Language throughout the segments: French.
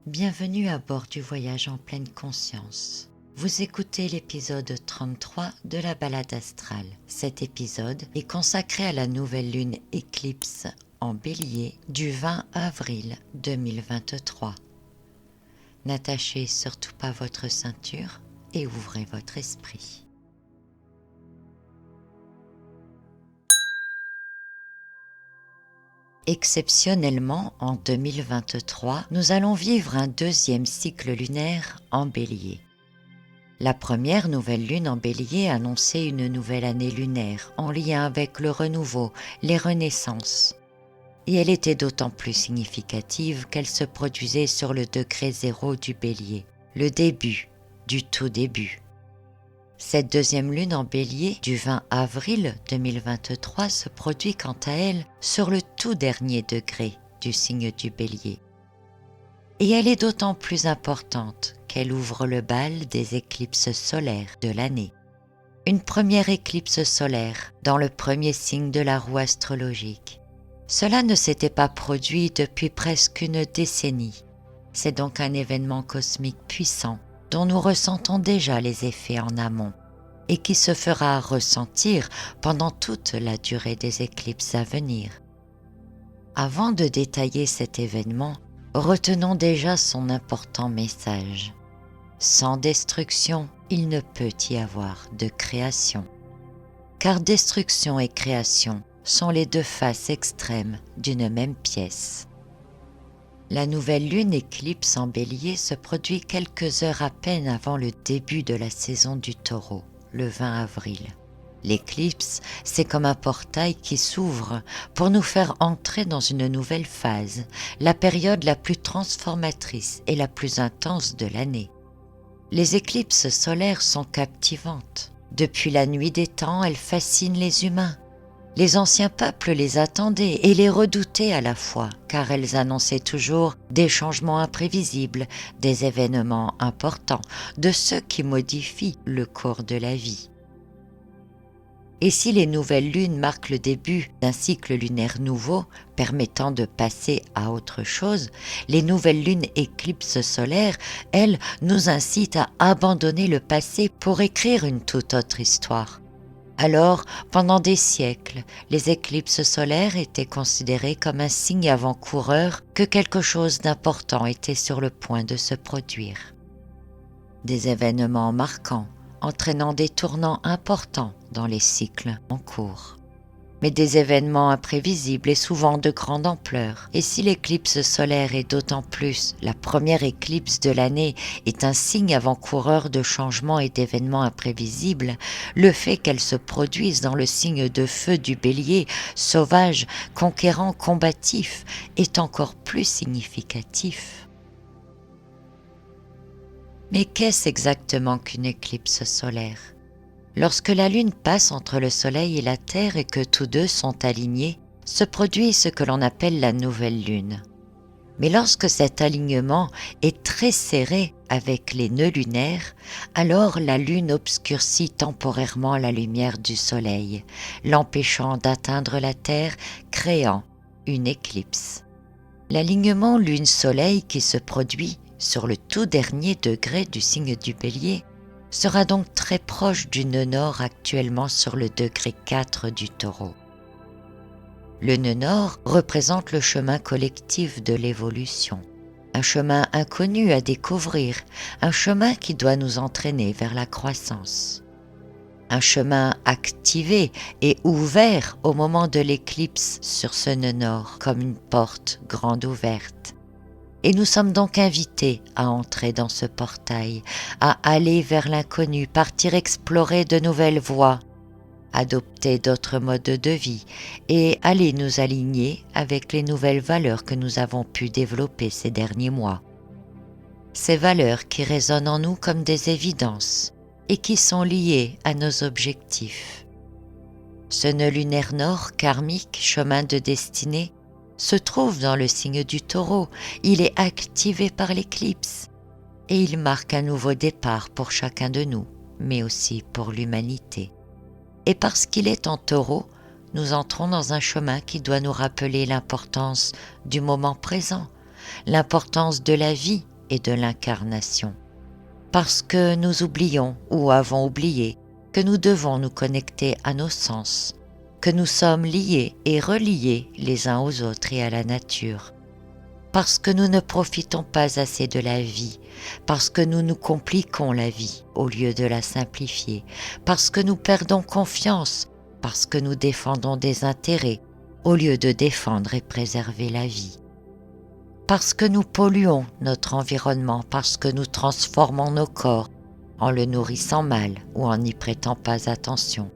Bienvenue à bord du voyage en pleine conscience. Vous écoutez l'épisode 33 de la balade astrale. Cet épisode est consacré à la nouvelle lune éclipse en Bélier du 20 avril 2023. N'attachez surtout pas votre ceinture et ouvrez votre esprit. Exceptionnellement, en 2023, nous allons vivre un deuxième cycle lunaire en Bélier. La première nouvelle lune en Bélier annonçait une nouvelle année lunaire en lien avec le renouveau, les renaissances. Et elle était d'autant plus significative qu'elle se produisait sur le degré zéro du Bélier, le début du tout début. Cette deuxième lune en Bélier du 20 avril 2023 se produit quant à elle sur le tout dernier degré du signe du Bélier. Et elle est d'autant plus importante qu'elle ouvre le bal des éclipses solaires de l'année. Une première éclipse solaire dans le premier signe de la roue astrologique. Cela ne s'était pas produit depuis presque une décennie. C'est donc un événement cosmique puissant dont nous ressentons déjà les effets en amont et qui se fera ressentir pendant toute la durée des éclipses à venir. Avant de détailler cet événement, retenons déjà son important message. Sans destruction, il ne peut y avoir de création. Car destruction et création sont les deux faces extrêmes d'une même pièce. La nouvelle lune éclipse en Bélier se produit quelques heures à peine avant le début de la saison du Taureau, le 20 avril. L'éclipse, c'est comme un portail qui s'ouvre pour nous faire entrer dans une nouvelle phase, la période la plus transformatrice et la plus intense de l'année. Les éclipses solaires sont captivantes. Depuis la nuit des temps, elles fascinent les humains. Les anciens peuples les attendaient et les redoutaient à la fois, car elles annonçaient toujours des changements imprévisibles, des événements importants, de ceux qui modifient le cours de la vie. Et si les nouvelles lunes marquent le début d'un cycle lunaire nouveau, permettant de passer à autre chose, les nouvelles lunes éclipses solaires, elles, nous incitent à abandonner le passé pour écrire une toute autre histoire. Alors, pendant des siècles, les éclipses solaires étaient considérées comme un signe avant-coureur que quelque chose d'important était sur le point de se produire. Des événements marquants, entraînant des tournants importants dans les cycles en cours. Mais des événements imprévisibles et souvent de grande ampleur. Et si l'éclipse solaire est d'autant plus la première éclipse de l'année est un signe avant-coureur de changements et d'événements imprévisibles, le fait qu'elle se produise dans le signe de feu du Bélier, sauvage, conquérant, combatif, est encore plus significatif. Mais qu'est-ce exactement qu'une éclipse solaire ? Lorsque la Lune passe entre le Soleil et la Terre et que tous deux sont alignés, se produit ce que l'on appelle la nouvelle Lune. Mais lorsque cet alignement est très serré avec les nœuds lunaires, alors la Lune obscurcit temporairement la lumière du Soleil, l'empêchant d'atteindre la Terre, créant une éclipse. L'alignement Lune-Soleil qui se produit sur le tout dernier degré du signe du Bélier sera donc très proche du nœud nord actuellement sur le degré 4 du Taureau. Le nœud nord représente le chemin collectif de l'évolution, un chemin inconnu à découvrir, un chemin qui doit nous entraîner vers la croissance. Un chemin activé et ouvert au moment de l'éclipse sur ce nœud nord, comme une porte grande ouverte. Et nous sommes donc invités à entrer dans ce portail, à aller vers l'inconnu, partir explorer de nouvelles voies, adopter d'autres modes de vie et aller nous aligner avec les nouvelles valeurs que nous avons pu développer ces derniers mois. Ces valeurs qui résonnent en nous comme des évidences et qui sont liées à nos objectifs. Ce nœud lunaire nord karmique, chemin de destinée, se trouve dans le signe du Taureau, il est activé par l'éclipse et il marque un nouveau départ pour chacun de nous, mais aussi pour l'humanité. Et parce qu'il est en Taureau, nous entrons dans un chemin qui doit nous rappeler l'importance du moment présent, l'importance de la vie et de l'incarnation. Parce que nous oublions ou avons oublié que nous devons nous connecter à nos sens, que nous sommes liés et reliés les uns aux autres et à la nature. Parce que nous ne profitons pas assez de la vie, parce que nous nous compliquons la vie au lieu de la simplifier, parce que nous perdons confiance, parce que nous défendons des intérêts au lieu de défendre et préserver la vie. Parce que nous polluons notre environnement, parce que nous transformons nos corps en le nourrissant mal ou en n'y prêtant pas attention.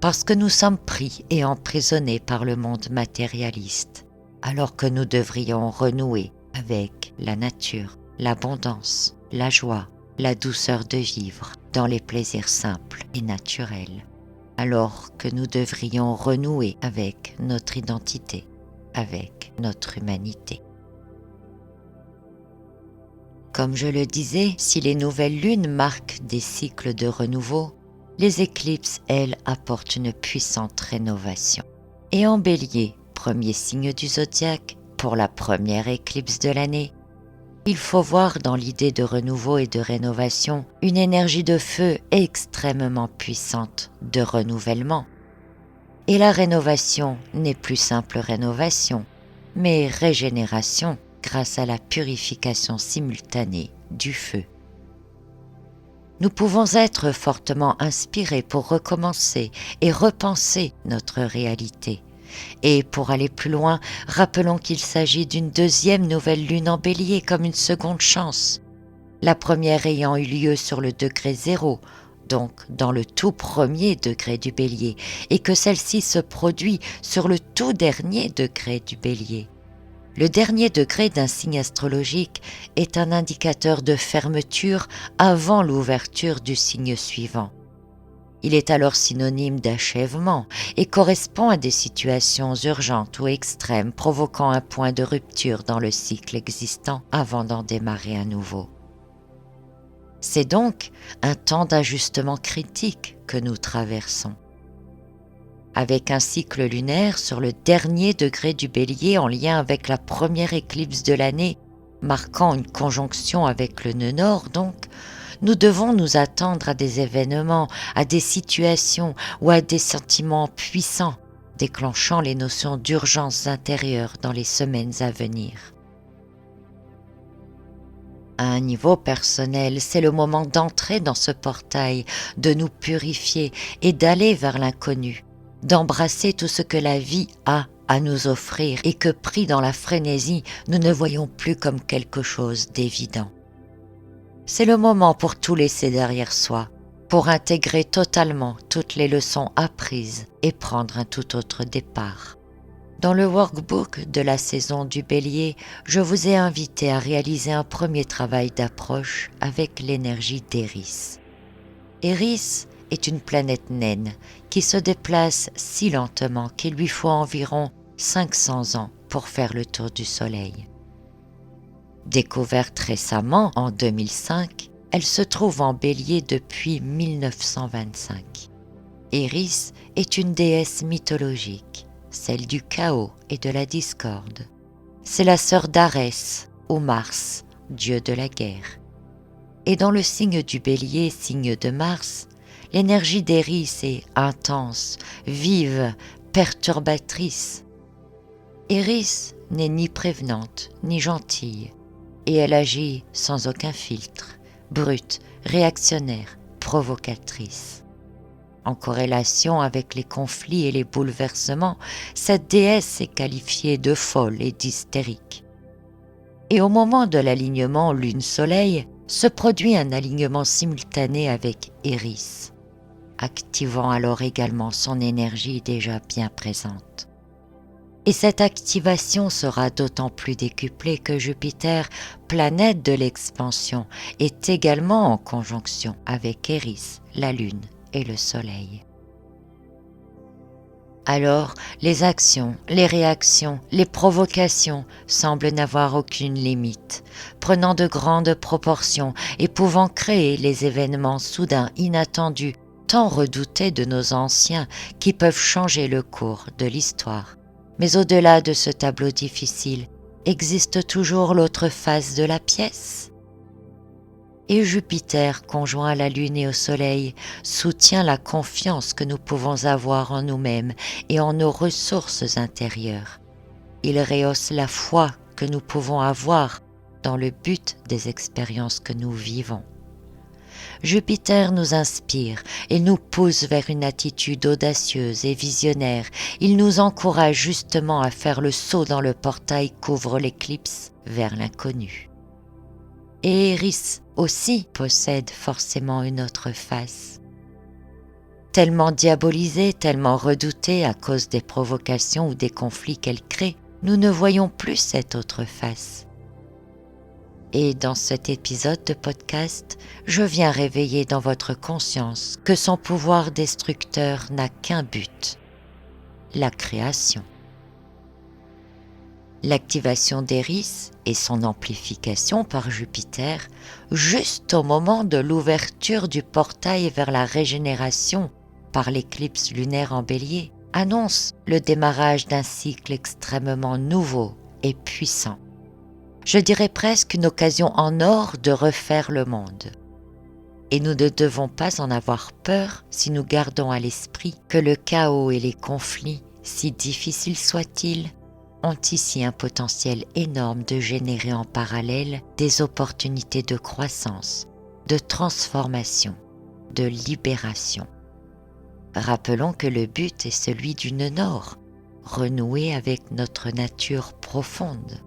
Parce que nous sommes pris et emprisonnés par le monde matérialiste, alors que nous devrions renouer avec la nature, l'abondance, la joie, la douceur de vivre dans les plaisirs simples et naturels, alors que nous devrions renouer avec notre identité, avec notre humanité. Comme je le disais, si les nouvelles lunes marquent des cycles de renouveau, les éclipses, elles, apportent une puissante rénovation. Et en Bélier, premier signe du zodiaque, pour la première éclipse de l'année, il faut voir dans l'idée de renouveau et de rénovation une énergie de feu extrêmement puissante de renouvellement. Et la rénovation n'est plus simple rénovation, mais régénération grâce à la purification simultanée du feu. Nous pouvons être fortement inspirés pour recommencer et repenser notre réalité. Et pour aller plus loin, rappelons qu'il s'agit d'une deuxième nouvelle lune en Bélier comme une seconde chance, la première ayant eu lieu sur le degré 0, donc dans le tout premier degré du Bélier, et que celle-ci se produit sur le tout dernier degré du Bélier. Le dernier degré d'un signe astrologique est un indicateur de fermeture avant l'ouverture du signe suivant. Il est alors synonyme d'achèvement et correspond à des situations urgentes ou extrêmes provoquant un point de rupture dans le cycle existant avant d'en démarrer un nouveau. C'est donc un temps d'ajustement critique que nous traversons. Avec un cycle lunaire sur le dernier degré du Bélier en lien avec la première éclipse de l'année, marquant une conjonction avec le nœud nord donc, nous devons nous attendre à des événements, à des situations ou à des sentiments puissants, déclenchant les notions d'urgence intérieure dans les semaines à venir. À un niveau personnel, c'est le moment d'entrer dans ce portail, de nous purifier et d'aller vers l'inconnu, d'embrasser tout ce que la vie a à nous offrir et que pris dans la frénésie, nous ne voyons plus comme quelque chose d'évident. C'est le moment pour tout laisser derrière soi, pour intégrer totalement toutes les leçons apprises et prendre un tout autre départ. Dans le workbook de la saison du Bélier, je vous ai invité à réaliser un premier travail d'approche avec l'énergie d'Éris. Éris est une planète naine qui se déplace si lentement qu'il lui faut environ 500 ans pour faire le tour du Soleil. Découverte récemment en 2005, elle se trouve en Bélier depuis 1925. Éris est une déesse mythologique, celle du chaos et de la discorde. C'est la sœur d'Arès, ou Mars, dieu de la guerre. Et dans le signe du Bélier, signe de Mars, l'énergie d'Éris est intense, vive, perturbatrice. Éris n'est ni prévenante, ni gentille, et elle agit sans aucun filtre, brute, réactionnaire, provocatrice. En corrélation avec les conflits et les bouleversements, cette déesse est qualifiée de folle et d'hystérique. Et au moment de l'alignement Lune-Soleil, se produit un alignement simultané avec Éris, activant alors également son énergie déjà bien présente. Et cette activation sera d'autant plus décuplée que Jupiter, planète de l'expansion, est également en conjonction avec Éris, la Lune et le Soleil. Alors, les actions, les réactions, les provocations semblent n'avoir aucune limite, prenant de grandes proportions et pouvant créer les événements soudains inattendus, tant redoutés de nos anciens, qui peuvent changer le cours de l'histoire. Mais au-delà de ce tableau difficile, existe toujours l'autre face de la pièce. Et Jupiter, conjoint à la Lune et au Soleil, soutient la confiance que nous pouvons avoir en nous-mêmes et en nos ressources intérieures. Il rehausse la foi que nous pouvons avoir dans le but des expériences que nous vivons. Jupiter nous inspire et nous pousse vers une attitude audacieuse et visionnaire. Il nous encourage justement à faire le saut dans le portail qu'ouvre l'éclipse vers l'inconnu. Et Eris aussi possède forcément une autre face. Tellement diabolisée, tellement redoutée à cause des provocations ou des conflits qu'elle crée, nous ne voyons plus cette autre face. Et dans cet épisode de podcast, je viens réveiller dans votre conscience que son pouvoir destructeur n'a qu'un but, la création. L'activation d'Eris et son amplification par Jupiter, juste au moment de l'ouverture du portail vers la régénération par l'éclipse lunaire en Bélier, annonce le démarrage d'un cycle extrêmement nouveau et puissant. Je dirais presque une occasion en or de refaire le monde. Et nous ne devons pas en avoir peur si nous gardons à l'esprit que le chaos et les conflits, si difficiles soient-ils, ont ici un potentiel énorme de générer en parallèle des opportunités de croissance, de transformation, de libération. Rappelons que le but est celui du nord, renouer avec notre nature profonde.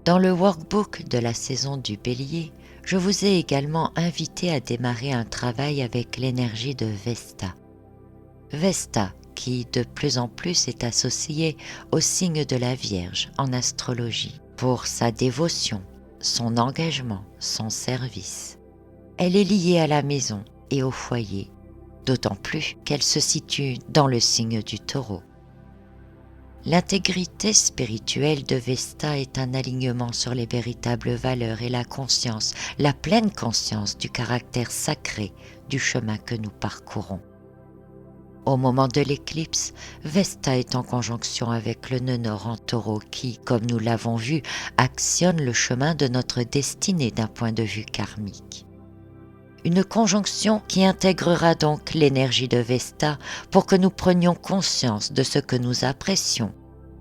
Dans le workbook de la saison du Bélier, je vous ai également invité à démarrer un travail avec l'énergie de Vesta. Vesta, qui de plus en plus est associée au signe de la Vierge en astrologie, pour sa dévotion, son engagement, son service. Elle est liée à la maison et au foyer, d'autant plus qu'elle se situe dans le signe du Taureau. L'intégrité spirituelle de Vesta est un alignement sur les véritables valeurs et la conscience, la pleine conscience du caractère sacré du chemin que nous parcourons. Au moment de l'éclipse, Vesta est en conjonction avec le nœud nord en Taureau qui, comme nous l'avons vu, actionne le chemin de notre destinée d'un point de vue karmique. Une conjonction qui intégrera donc l'énergie de Vesta pour que nous prenions conscience de ce que nous apprécions,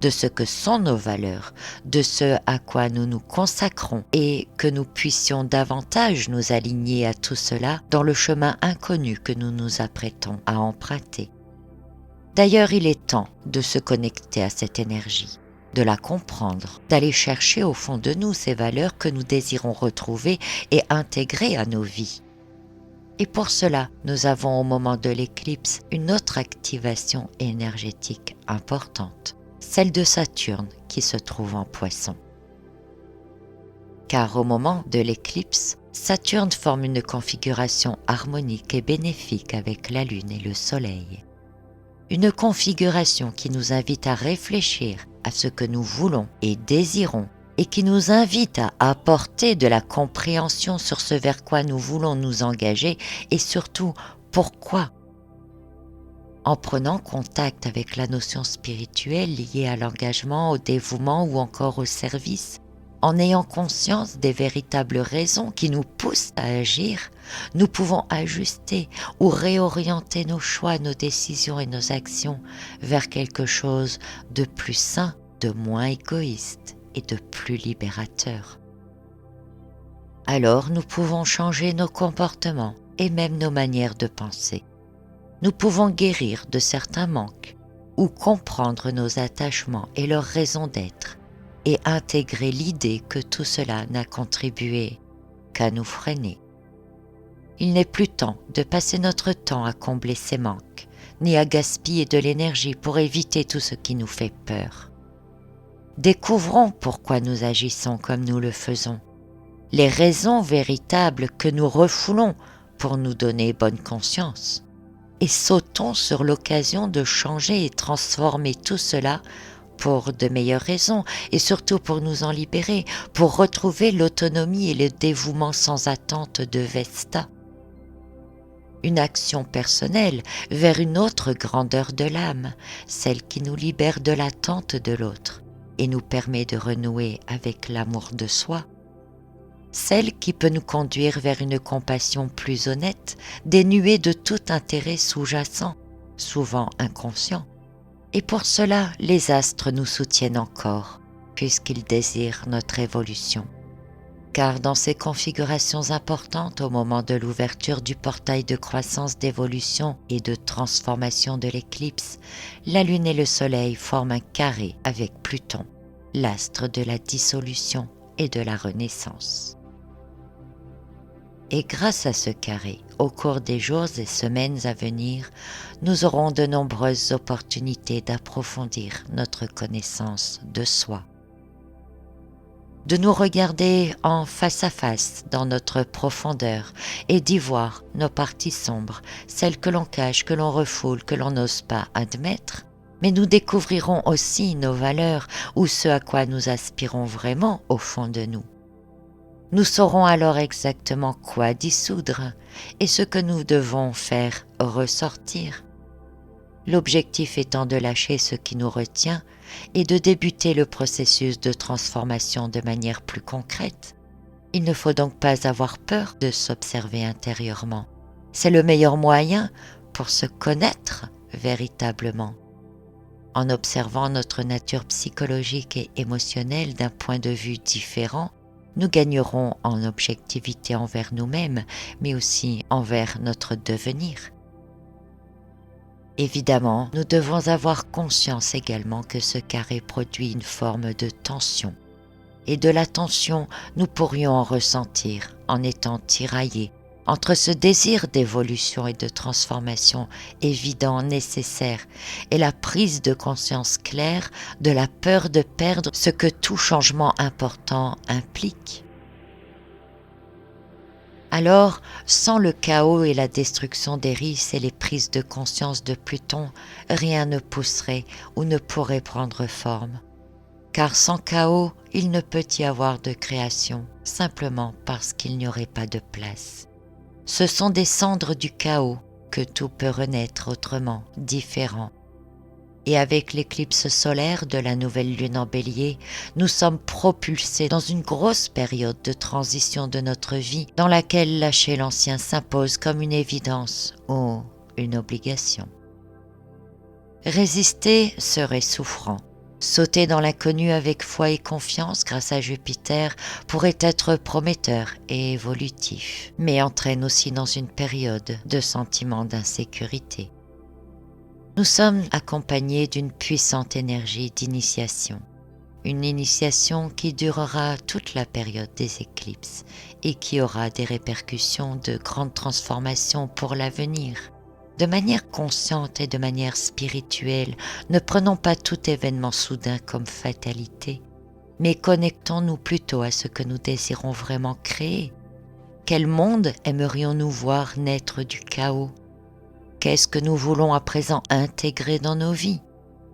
de ce que sont nos valeurs, de ce à quoi nous nous consacrons et que nous puissions davantage nous aligner à tout cela dans le chemin inconnu que nous nous apprêtons à emprunter. D'ailleurs, il est temps de se connecter à cette énergie, de la comprendre, d'aller chercher au fond de nous ces valeurs que nous désirons retrouver et intégrer à nos vies. Et pour cela, nous avons au moment de l'éclipse une autre activation énergétique importante, celle de Saturne qui se trouve en Poisson. Car au moment de l'éclipse, Saturne forme une configuration harmonique et bénéfique avec la Lune et le Soleil. Une configuration qui nous invite à réfléchir à ce que nous voulons et désirons et qui nous invite à apporter de la compréhension sur ce vers quoi nous voulons nous engager et surtout pourquoi. En prenant contact avec la notion spirituelle liée à l'engagement, au dévouement ou encore au service, en ayant conscience des véritables raisons qui nous poussent à agir, nous pouvons ajuster ou réorienter nos choix, nos décisions et nos actions vers quelque chose de plus sain, de moins égoïste et de plus libérateur. Alors nous pouvons changer nos comportements et même nos manières de penser. Nous pouvons guérir de certains manques ou comprendre nos attachements et leurs raisons d'être et intégrer l'idée que tout cela n'a contribué qu'à nous freiner. Il n'est plus temps de passer notre temps à combler ces manques, ni à gaspiller de l'énergie pour éviter tout ce qui nous fait peur. Découvrons pourquoi nous agissons comme nous le faisons, les raisons véritables que nous refoulons pour nous donner bonne conscience, et sautons sur l'occasion de changer et transformer tout cela pour de meilleures raisons et surtout pour nous en libérer, pour retrouver l'autonomie et le dévouement sans attente de Vesta. Une action personnelle vers une autre grandeur de l'âme, celle qui nous libère de l'attente de l'autre et nous permet de renouer avec l'amour de soi. celle qui peut nous conduire vers une compassion plus honnête, dénuée de tout intérêt sous-jacent, souvent inconscient. Et pour cela, les astres nous soutiennent encore, puisqu'ils désirent notre évolution. Car dans ces configurations importantes au moment de l'ouverture du portail de croissance, d'évolution et de transformation de l'éclipse, la Lune et le Soleil forment un carré avec Pluton, l'astre de la dissolution et de la renaissance. Et grâce à ce carré, au cours des jours et semaines à venir, nous aurons de nombreuses opportunités d'approfondir notre connaissance de soi, de nous regarder en face à face dans notre profondeur et d'y voir nos parties sombres, celles que l'on cache, que l'on refoule, que l'on n'ose pas admettre. Mais nous découvrirons aussi nos valeurs ou ce à quoi nous aspirons vraiment au fond de nous. Nous saurons alors exactement quoi dissoudre et ce que nous devons faire ressortir. L'objectif étant de lâcher ce qui nous retient et de débuter le processus de transformation de manière plus concrète. Il ne faut donc pas avoir peur de s'observer intérieurement. C'est le meilleur moyen pour se connaître véritablement. En observant notre nature psychologique et émotionnelle d'un point de vue différent, nous gagnerons en objectivité envers nous-mêmes, mais aussi envers notre devenir. Évidemment, nous devons avoir conscience également que ce carré produit une forme de tension. Et de la tension, nous pourrions en ressentir en étant tiraillés entre ce désir d'évolution et de transformation évident, nécessaire, et la prise de conscience claire de la peur de perdre ce que tout changement important implique. Alors, sans le chaos et la destruction d'Eris et les prises de conscience de Pluton, rien ne pousserait ou ne pourrait prendre forme. Car sans chaos, il ne peut y avoir de création, simplement parce qu'il n'y aurait pas de place. Ce sont des cendres du chaos que tout peut renaître autrement, différent. Et avec l'éclipse solaire de la nouvelle lune en Bélier, nous sommes propulsés dans une grosse période de transition de notre vie dans laquelle lâcher l'ancien s'impose comme une évidence ou une obligation. Résister serait souffrant. Sauter dans l'inconnu avec foi et confiance grâce à Jupiter pourrait être prometteur et évolutif, mais entraîne aussi dans une période de sentiment d'insécurité. Nous sommes accompagnés d'une puissante énergie d'initiation, une initiation qui durera toute la période des éclipses et qui aura des répercussions de grandes transformations pour l'avenir. De manière consciente et de manière spirituelle, ne prenons pas tout événement soudain comme fatalité, mais connectons-nous plutôt à ce que nous désirons vraiment créer. Quel monde aimerions-nous voir naître du chaos ? Qu'est-ce que nous voulons à présent intégrer dans nos vies,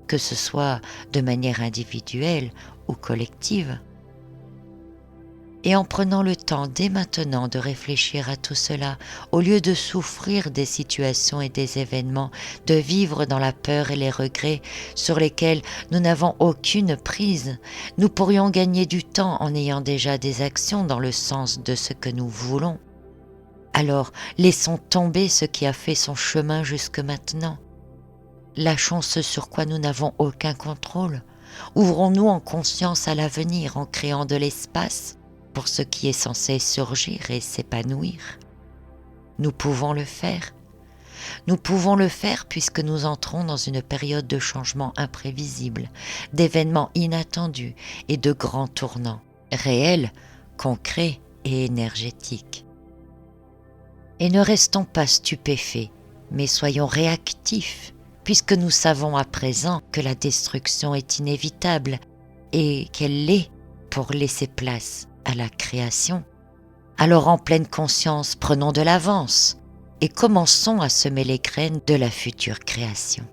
que ce soit de manière individuelle ou collective ? Et en prenant le temps dès maintenant de réfléchir à tout cela, au lieu de souffrir des situations et des événements, de vivre dans la peur et les regrets sur lesquels nous n'avons aucune prise, nous pourrions gagner du temps en ayant déjà des actions dans le sens de ce que nous voulons. Alors, laissons tomber ce qui a fait son chemin jusque maintenant. Lâchons ce sur quoi nous n'avons aucun contrôle. Ouvrons-nous en conscience à l'avenir en créant de l'espace pour ce qui est censé surgir et s'épanouir. Nous pouvons le faire. Nous pouvons le faire puisque nous entrons dans une période de changement imprévisible, d'événements inattendus et de grands tournants, réels, concrets et énergétiques. Et ne restons pas stupéfaits, mais soyons réactifs, puisque nous savons à présent que la destruction est inévitable et qu'elle l'est pour laisser place à la création. Alors en pleine conscience, prenons de l'avance et commençons à semer les graines de la future création.